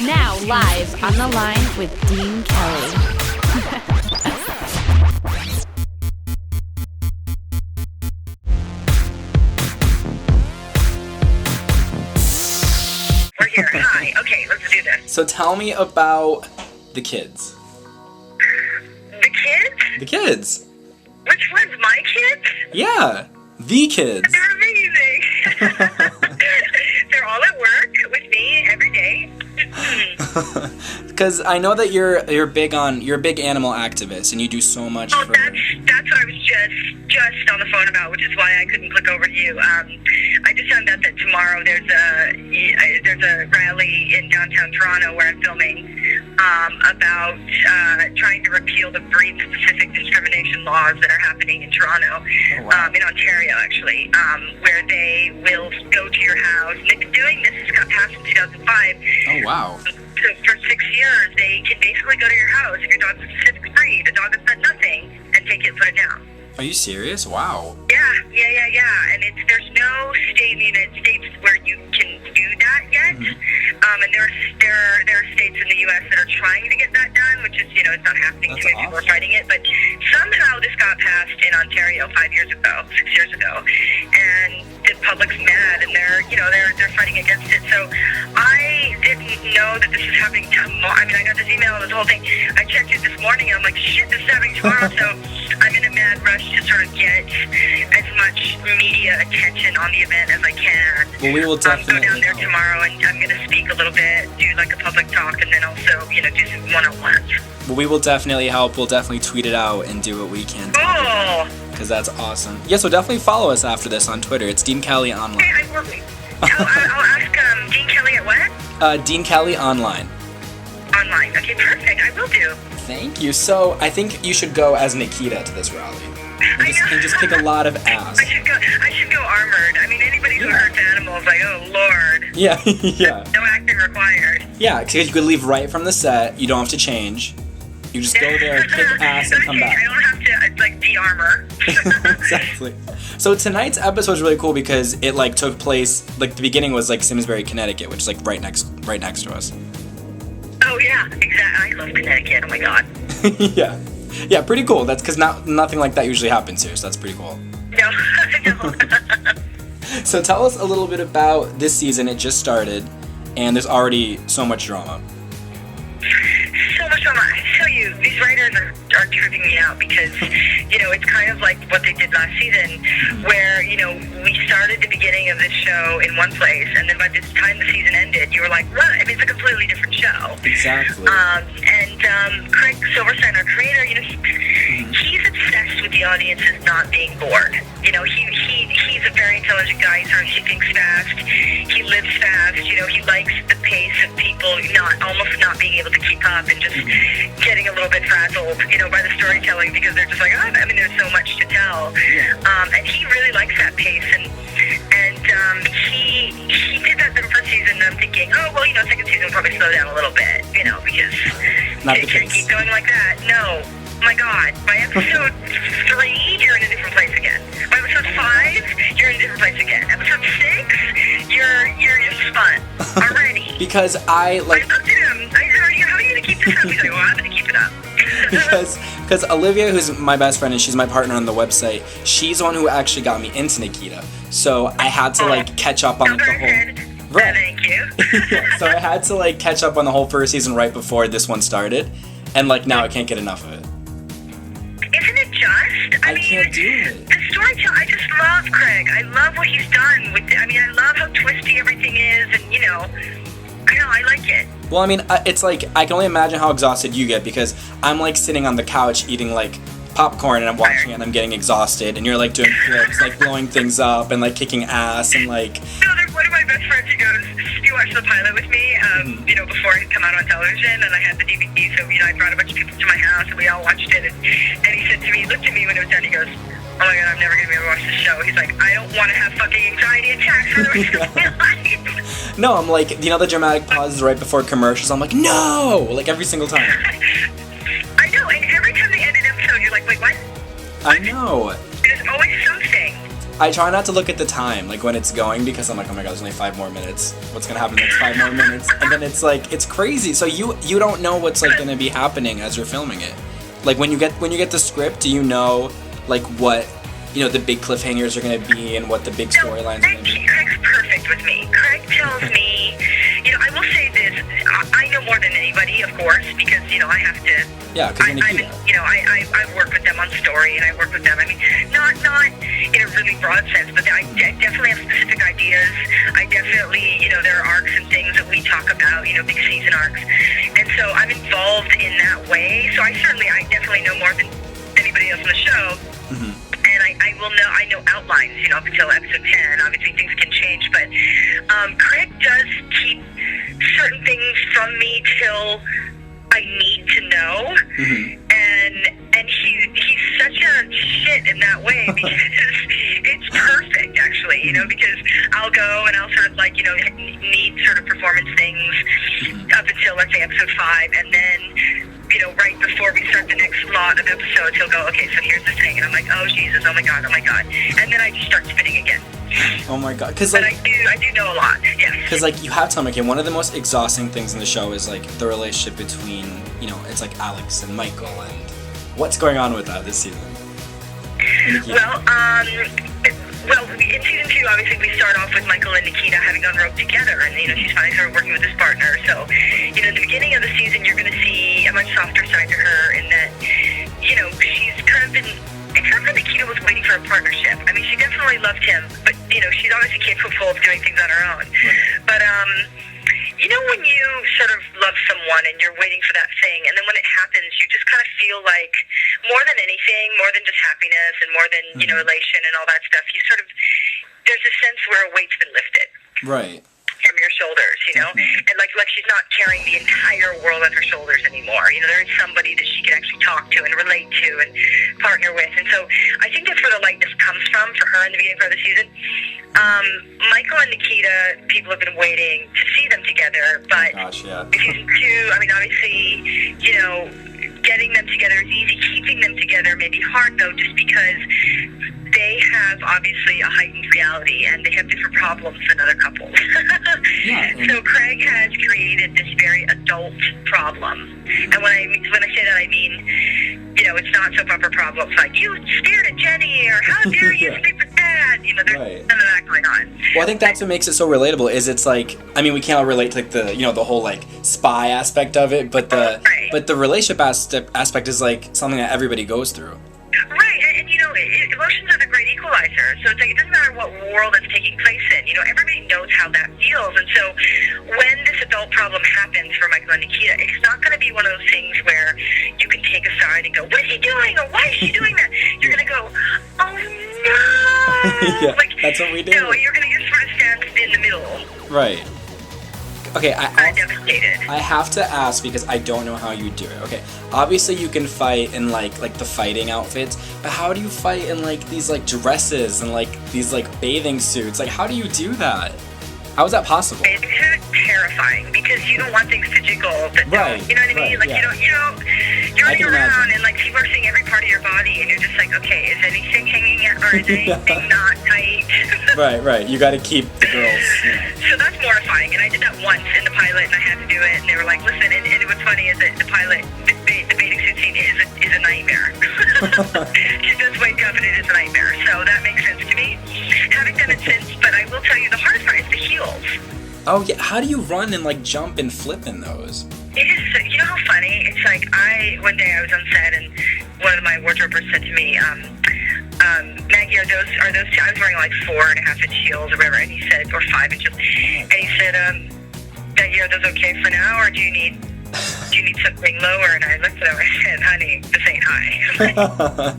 Now live on the line with Dean Kelly. We're here. Hi. Okay, let's do this. So tell me about the kids. The kids? The kids. Which ones? My kids? Yeah, the kids. They're amazing. They're all at work with me every day. Because I know that you're a big animal activist and you do so much Oh, for. that's what I was just on the phone about, which is why I couldn't click over to you. I just found out that tomorrow there's a rally in downtown Toronto where I'm filming about trying to repeal the breed-specific discrimination laws that are happening in Toronto, in Ontario actually, where they will go to your house. And they've been doing this. This got passed in 2005. Oh wow. So for 6 years, they can basically go to your house if your dog's a specific breed, a dog that's done nothing, and take it and put it down. Are you serious? Wow. Yeah. And there's no state in the United States where you can do that yet. Mm-hmm. And there are states in the U.S. that are trying to get that done, which is, it's not happening. That's too many people are fighting it. But somehow this got passed in Ontario 6 years ago. And the public's mad, and they're fighting against it. So I didn't know that this was happening tomorrow. I mean, I got this email and this whole thing. I checked it this morning, and I'm like, shit, this is happening tomorrow. So I'm in a mad rush to sort of get as much media attention on the event as I can. Well, we will definitely go down there tomorrow, and I'm going to speak a little bit, do like a public talk, and then also, do some one-on-ones. Well, we will definitely help. We'll definitely tweet it out and do what we can. Oh! Because that's awesome. Yeah, so definitely follow us after this on Twitter. It's Dean Kelly Online. Okay, I will. I'll ask Dean Kelly at what? Dean Kelly Online. Online. Okay, perfect. I will do. Thank you. So I think you should go as Nikita to this rally. And just kick a lot of ass. I should go armored. I mean, anybody who hurts animals, like, oh, Lord. Yeah, yeah. No acting required. Yeah, because you could leave right from the set. You don't have to change. You just go there, kick ass, and come back. I don't have to, de-armor. Exactly. So tonight's episode is really cool because it, took place, the beginning was, Simsbury, Connecticut, which is, right next to us. Oh, yeah, exactly. I love Connecticut. Oh, my God. Yeah. Yeah, pretty cool. That's because nothing like that usually happens here, so that's pretty cool. No. So tell us a little bit about this season. It just started, and there's already so much drama. So much drama. I tell you, these writers are tripping me out because, it's kind of like what they did last season where, we started the beginning of this show in one place, and then by the time the season ended, you were like, what? I mean, it's a completely different show. Exactly. And Craig Silverstein, our creator, he's obsessed with the audiences not being bored. He's a very intelligent guy. He thinks fast. He lives fast. He likes the pace of people almost not being able to keep up and just getting a little bit frazzled, by the storytelling because they're just like, there's so much to tell. Yeah. And he really likes that pace. And he did that the first season, and I'm thinking, second season will probably slow down a little bit, because it can't keep going like that. No. Oh my God. By episode 3, you're in a different place again. By episode 5, you're in a different place again. Episode 6, you're spun already. Because I looked at him. I said, how are you going to keep this up? He's like, I'm going to keep it up. Because Olivia, who's my best friend and she's my partner on the website, she's the one who actually got me into Nikita. So I had to catch up on the whole. Right. Thank you. Yeah, so I had to catch up on the whole first season right before this one started, and now I can't get enough of it. Isn't it just? I mean, can't do it. The storytelling. I just love Craig. I love what he's done with. I love how twisty everything is, and I like it. Well, it's I can only imagine how exhausted you get because I'm sitting on the couch eating popcorn and I'm watching it and I'm getting exhausted and you're doing flips, blowing things up and kicking ass and No, there's one of my best friends who goes, he watched the pilot with me, before it had come out on television, and I had the DVD, so I brought a bunch of people to my house and we all watched it, and he said to me, he looked at me when it was done, he goes, oh my God, I'm never gonna be able to watch this show. He's like, I don't want to have fucking anxiety attacks for the rest of my life. No, I'm the dramatic pauses right before commercials, I'm no! Every single time. I know, and every time they end an episode, you're like, wait, what? I know. There's always something. I try not to look at the time, like when it's going, because I'm like, oh my god, there's only 5 more minutes. What's gonna happen in the next 5 more minutes? And then it's like, it's crazy. So you don't know what's like gonna be happening as you're filming it. Like when you get the script, do you know like what, you know, the big cliffhangers are gonna be and what the big storylines are gonna be? Craig's perfect with me. Craig tells me, you know, I will say this, I know more than anybody, of course, because, you know, I have to. Yeah, because you're Nikita. You know, I work with them on story, and I work with them. I mean, not in a really broad sense, but I definitely have specific ideas. I definitely, you know, there are arcs and things that we talk about, you know, big season arcs. And so I'm involved in that way. So I definitely know more than anybody else on the show. Mm-hmm. And I know outlines, you know, up until episode 10. Obviously, things can change, but Craig does keep certain things from me till I need to know, and he's such a shit in that way, because it's perfect, actually, you know, because I'll go and I'll sort of like, you know, need sort of performance things up until, let's say, episode 5, and then, you know, right before we start the next lot of episodes, he'll go, okay, so here's the thing, and I'm like, oh Jesus, oh my god, and then I just start spinning again. Oh my god, because like, but I do know a lot, yes. Because like you have to tell me, okay, one of the most exhausting things in the show is like the relationship between, you know, it's like Alex and Michael, and what's going on with that this season? Well, in season 2, obviously, we start off with Michael and Nikita having gone rogue together, and, you know, she's finally started working with this partner. So, you know, in the beginning of the season, you're going to see a much softer side to her in that, you know, she's kind of been, it's not that Nikita was waiting for a partnership. I mean, she definitely loved him, but, you know, she's obviously capable of doing things on her own. But, you know, when you sort of love someone and you're waiting for that thing, and then when it happens, you just kind of feel like more than anything, more than just happiness and more than, you know, elation and all that stuff, you sort of, there's a sense where a weight's been lifted. Right. From your shoulders, you know? And like she's not carrying the entire world on her shoulders anymore. You know, there is somebody that she can actually talk to and relate to and partner with. And so I think that's where the lightness comes from for her in the beginning of the season. Michael and Nikita, people have been waiting to see them together, but season 2, I mean, obviously, you know, getting them together is easy. Keeping them together may be hard, though, just because they have obviously a heightened reality and they have different problems than other couples. So Craig has created this very adult problem. And when I say that, I mean, you know, it's not soap opera problems like, you stared at Jenny, or how dare you sleep with Dad? You know, there's none of that going on. Well, I think that's what makes it so relatable, is it's like, I mean, we can't all relate to like the, you know, the whole like spy aspect of it, but the relationship aspect is like something that everybody goes through. Right, and you know, emotions are the great equalizer. So it's like, it doesn't matter what world it's taking place in. You know, everybody knows how that feels. And so when this adult problem happens for Michael and Nikita, it's not going to be one of those things where you can take a side and go, what is he doing? Or why is she doing that? You're going to go, oh no! Like, that's what we do. No, you're going to just sort of stand in the middle. Right. Okay, I'm devastated. I have to ask, because I don't know how you do it. Okay, obviously you can fight in like the fighting outfits, but how do you fight in like these like dresses and like these like bathing suits? Like, how do you do that? How is that possible? It's terrifying, because you don't want things to jiggle. But right. You know what I mean? Like, you're running around and like people are seeing every part of your body, and you're just like, okay, is anything hanging out, or is anything not tight? Right. You got to keep the girls. So that's mortifying, and I did that once in the pilot, and I had to do it, and they were like, listen, and what's funny is that the pilot, the bathing suit scene is a nightmare. She does wake up and it is a nightmare, so that makes sense to me. Haven't done it since, but I will tell you the hardest part is the heels. Oh yeah, how do you run and like jump and flip in those? It is, you know how funny? It's like, one day I was on set, and one of my wardrobers said to me, Maggie, are those I was wearing like 4.5-inch heels or whatever, and he said, or 5 inches, and he said, Maggie, are those okay for now, or do you need something lower? And I looked at him and I said, honey, this ain't high.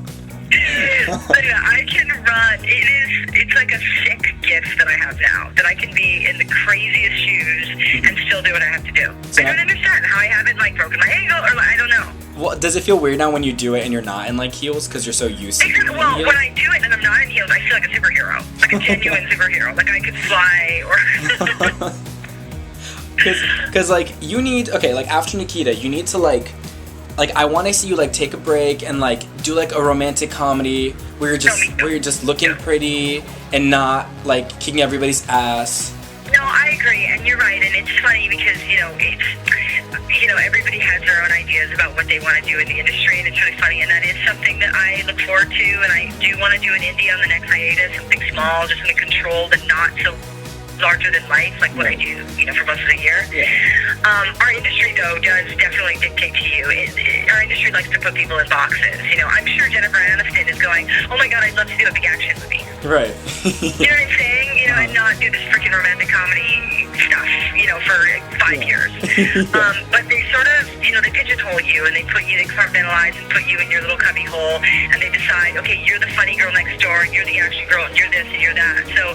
But yeah, I can run. It's like a sick gift that I have now, that I can be in the craziest shoes and still do what I have to do. So I don't understand how I haven't like broken my ankle, or like, I don't know. Well, does it feel weird now when you do it and you're not in like heels, because you're so used to doing Well, heels? when I do it and I'm not in heels, I feel like a superhero, like a genuine superhero, like I could fly or. Because like you need, okay, like after Nikita, you need to like like I want to see you like take a break and like do like a romantic comedy where you're just looking pretty and not like kicking everybody's ass. No, I agree, and you're right, and it's funny because, everybody has their own ideas about what they want to do in the industry, and it's really funny, and that is something that I look forward to, and I do want to do an indie on the next hiatus, something small, just in a controlled and not so larger than life, like what I do, for most of the year. Yeah. Our industry, though, does definitely dictate to you. Our industry likes to put people in boxes. I'm sure Jennifer Aniston is going, oh my God, I'd love to do a big action movie. Right. You know what I'm saying? And not do this freaking romantic comedy stuff, for 5 years. But they sort of, they pigeonhole you and they compartmentalize and put you in your little cubby hole, and they decide, okay, you're the funny girl next door, you're the action girl, and you're this and you're that. So,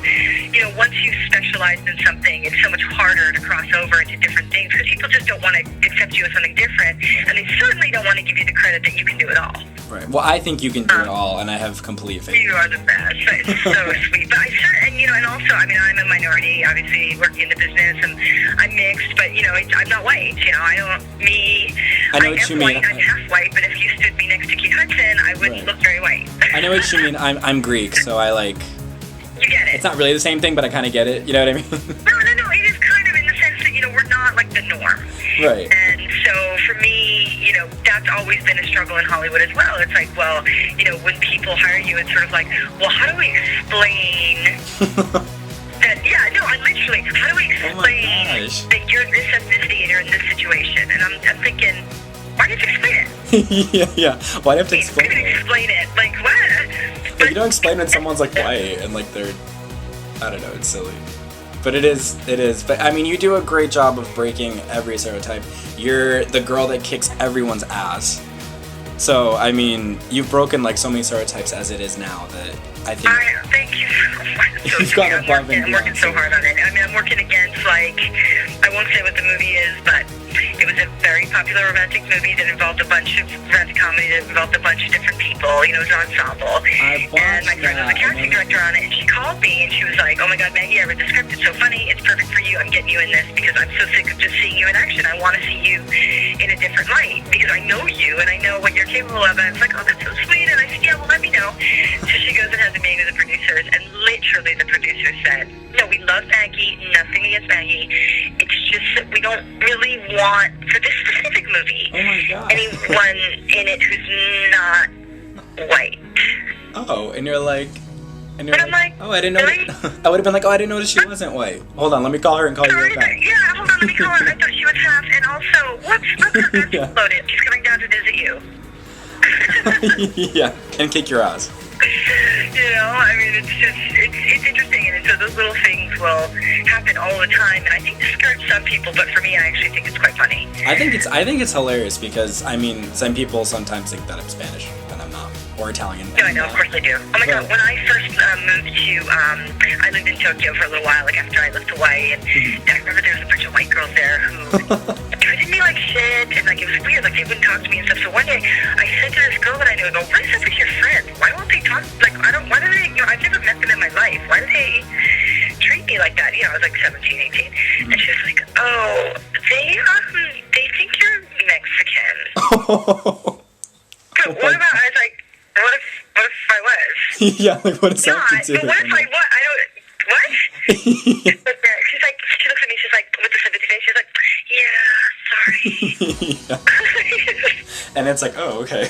once you specialize in something, it's so much harder to cross over into different things because people just don't want to accept you as something different, and they certainly don't want to give you the credit that you can do it all. Right. Well, I think you can do it all, and I have complete faith. You are the best. It's so sweet. But and also, I'm a minority, obviously, working in the business, and I'm mixed, but, I'm not white. I am white, I'm half white, but if you stood me next to Keith Hudson, I wouldn't look very white. I know what you mean. I'm Greek, so I like... You get it. It's not really the same thing, but I kind of get it. You know what I mean? No. It is kind of in the sense that, we're not like the norm. Right. And so for me, that's always been a struggle in Hollywood as well. It's like, well, when people hire you, it's sort of like, well, how do we explain that? Yeah, no, I literally, how do we explain that you're this ethnicity and you're in this situation? And I'm thinking, why did you explain it? yeah. Why do you have to explain it? You couldn't explain it. Like, what? But you don't explain when someone's like white and like they're, I don't know, it's silly. But it is. But I mean, you do a great job of breaking every stereotype. You're the girl that kicks everyone's ass. So, I mean, you've broken like so many stereotypes as it is now that I think... Thank you so much. You've got above and beyond. I'm working so hard on it. I mean, I'm working against, like, I won't say what the movie is, but it was a very popular romantic movie that involved a bunch of romantic comedy that involved a bunch of different people. It was an ensemble. And my friend was a casting director on it, and she called me, and she was like, oh my God, Maggie, I read the script. It's so funny. It's perfect for you. I'm getting you in this because I'm so sick of just seeing you in action. I want to see you in a different light because I know you, and I know what you're capable of. And I was like, oh, that's so sweet. And I said, yeah, well, let me know. So she goes and has a meeting with the producers, and literally the producers said, no, we love Maggie, nothing against Maggie. It's just that we don't really want, for this specific movie, anyone in it who's not white. Oh, and you're like... And I'm like, oh, I didn't know. really? I would have been like, oh, I didn't notice she wasn't white. Hold on, let me call her and call you right back. Yeah, hold on, let me call her. I thought she was half. And also, what's her yeah. loaded? She's coming down to visit you. Yeah, and kick your ass. I mean, it's interesting, and so those little things will happen all the time, and I think this scares some people, but for me, I actually think it's quite funny. I think it's hilarious because, I mean, some people sometimes think that I'm Spanish, and I'm not, or Italian. No, I know, of course I do. Oh my God, when I first moved to, I lived in Tokyo for a little while, like after I left Hawaii, and I remember there was a bunch of white girls there who treated me like shit, and like it was weird, like they wouldn't talk to me and stuff. So one day, I said to this girl that I knew, I go, what is up with your friends? Why won't they talk? Like, why do they, I've never met them in my life. Why do they treat me like that? I was like 17, 18. And she was like, oh, they think you're Mexican. But what about, I was like, what if I was? Yeah, like what does that have to do with it? But what if I was? What? But she's like, she looks at me, she's like, with the sympathy face, she's like, yeah, sorry. And it's like, oh, okay.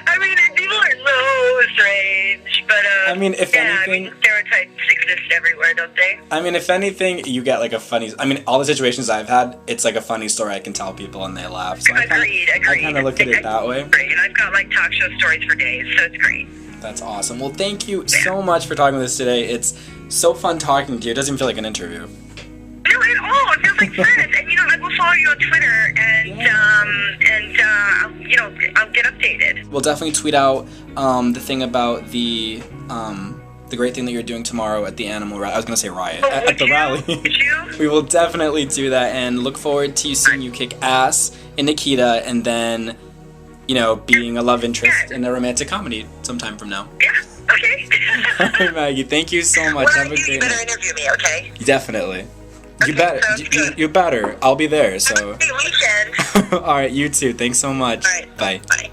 I mean, people are so strange, but I mean, if anything, stereotypes exist everywhere, don't they? I mean, if anything, you get like a funny. I mean, all the situations I've had, it's like a funny story I can tell people and they laugh. So Agreed. I kind of look at it that way. Great, and I've got like talk show stories for days, so it's great. That's awesome. Well, thank you so much for talking with us today. It's so fun talking to you. It doesn't even feel like an interview. No, at all. It feels like friends. And I will follow you on Twitter, and I'll get updated. We'll definitely tweet out the thing about the great thing that you're doing tomorrow at the animal riot. I was gonna say riot at the rally. Would you? We will definitely do that, and look forward to seeing you kick ass in Nikita, and then being a love interest in a romantic comedy sometime from now. Yeah. Okay. All right, Maggie. Thank you so much. Have a great night. You better night. interview me, okay? Definitely. You Okay, better. sounds good. You better. I'll be there. Have So. a great weekend. All right. You too. Thanks so much. All right. Bye. Bye.